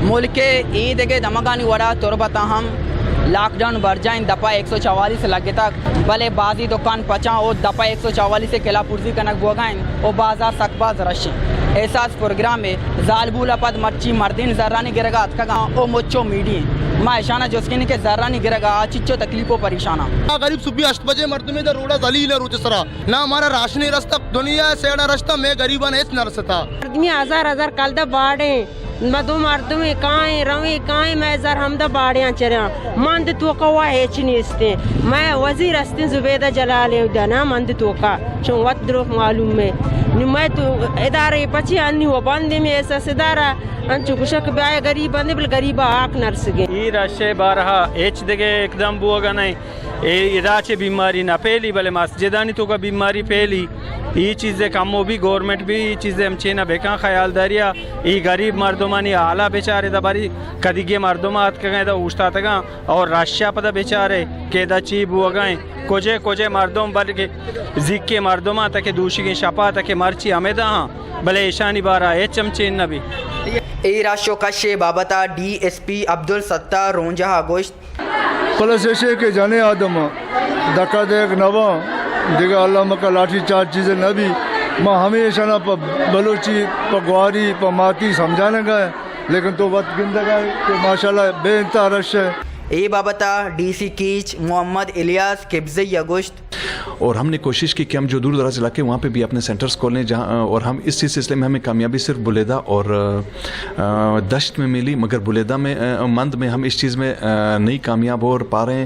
ملک عید کے دمگانی وڑا تربتا ہم lock down برجائیں دپا 144 لگے تک بلے بازی دکان پچاں اور دپا 144 سے کلا پرزی کنک بوگائیں اور بازار سکباز رشیں احساس پروگرام میں زالبولا پد مرچی مردین ذرانی گرگا اتکا او مچو میڈی ما اشانہ جسکین کے ذرانی گرگا چچو تکلیفوں پریشانہ غریب صبح 8 بجے مردمی دا روڑا زلیل روچ سرا نہ ہمارا راشنی رستہ دنیا سیڑا رستہ میں غریبان ایس نہ رستا مردمی ہزار کالدہ باڑے مدو مردمی کائیں روی کائیں میں زر ہمدہ باڑیاں چریاں مند توقع ہیچ نیستے میں وزیر استیں زبیدہ جلالی دانا مند توقع چون وقت دروخ معلوم میں تو ادارے پچی آنی ہوا باندے میں ایسا سدارا انچو کشک بیائے غریب باندے بل غریبہ آک نرسگے ای راشے بارہا ایچ دگے اقدام بوگا نہیں ای راچے بیماری نہ پہلی بلے مسجدانی تو کا بیماری پہلی ای چیزیں کمو بھی گورنمنٹ بھی ای چیزیں ہم چینا بھیکاں خیال داریا ای غریب مردمانی آلہ بیچارے دا باری کدیگے مردمات کا گئے دا اوشتا تگاں اور راشیا پدا بیچارے کہ دا چی بوگائیں کجے مردم بلکہ زکے مردمہ تک دوشی کی شپا تک مرچی ہمیں دا ہاں بلے ایشانی بارا ایچ چمچین نبی ای راشو کشے بابتا ڈی ایس پی عبدالستار رونجہ گوشت پلس ایسے کہ جانے آدم دکا دیکھ نوا دیکھا اللہ مکہ لاٹھی چار چیزیں نبی ماں ہمیشہ نہ پا بلوچی پا گواری پا ماتی سمجھانے گئے لیکن تو وقت گندہ گئے کہ ماشاءاللہ بے انتہا رش ہے. ای بابتا ڈی سی کیچ محمد الیاس قبضی گوشت. اور ہم نے کوشش کی کہ ہم جو دور دراز علاقے وہاں پہ بھی اپنے سینٹرز کھولیں جہاں اور ہم اس سلسلے میں ہمیں کامیابی صرف بلیدہ اور دشت میں ملی مگر بلیدہ میں مند میں ہم اس چیز میں نہیں کامیاب ہو پا رہے ہیں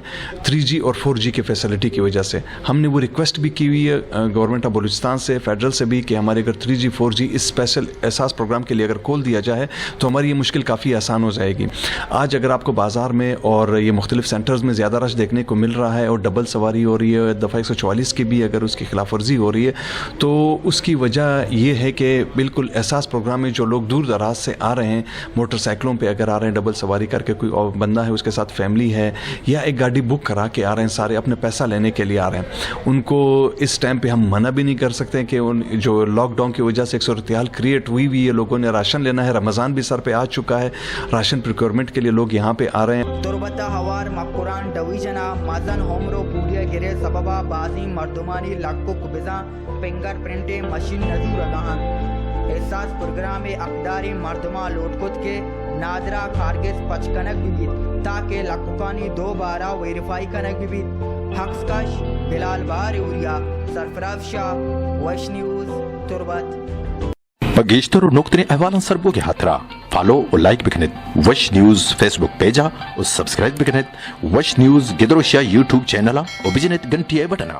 3G اور 4G کی فیسلٹی کی وجہ سے. ہم نے وہ ریکویسٹ بھی کی ہوئی ہے گورنمنٹ آف بلوچستان سے فیڈرل سے بھی کہ ہمارے اگر 3G 4G اس اسپیشل احساس پروگرام کے لیے اگر کھول دیا جائے تو ہماری یہ مشکل کافی آسان ہو جائے گی. آج اگر آپ کو بازار میں اور یہ مختلف سینٹرز میں زیادہ رش دیکھنے کو مل رہا ہے اور ڈبل سواری ہو رہی ہے دفعہ 144 کی بھی اگر اس کی خلاف ورزی ہو رہی ہے تو اس کی وجہ یہ ہے کہ بالکل احساس پروگرام میں جو لوگ دور دراز سے آ رہے ہیں موٹر سائیکلوں پہ اگر آ رہے ہیں ڈبل سواری کر کے کوئی اور بندہ ہے اس کے ساتھ فیملی ہے یا ایک گاڑی بک کرا کے آ رہے ہیں سارے اپنے پیسہ لینے کے لیے آ رہے ہیں ان کو اس ٹائم پہ ہم منع بھی نہیں کر سکتے کہ ان جو لاک ڈاؤن کی وجہ سے ایک صورتحال کریٹ ہوئی ہوئی ہے لوگوں نے راشن لینا ہے رمضان بھی سر پہ آ چکا ہے راشن پریکیورمنٹ کے لیے لوگ یہاں پہ آ رہے ہیں. تربتا ہوار مقران ڈویژنا مازن ہومرو پوڑیا گرے سببا بازی مردمانی لاکھوں کبزاں فنگر پرنٹے مشین نظور اگاہاں. احساس پروگرام اقداری مردمہ لوٹ کت کے نادرہ خارگز پچکنک بھی بیت تاکہ لکھکانی دوبارہ ویریفائی کنک بھی بیت. حقس کش بلال بار اوریا سرفراز شاہ وش نیوز تربت بگیشتر نقطۂ احوالن سربو کے ہاتھرا فالو اور لائک بکنت وش نیوز فیس بک پیجا اور سبسکرائب بکنت وش نیوز گدروشیا یوٹیوب چینل اور بجنت گھنٹی بٹنا.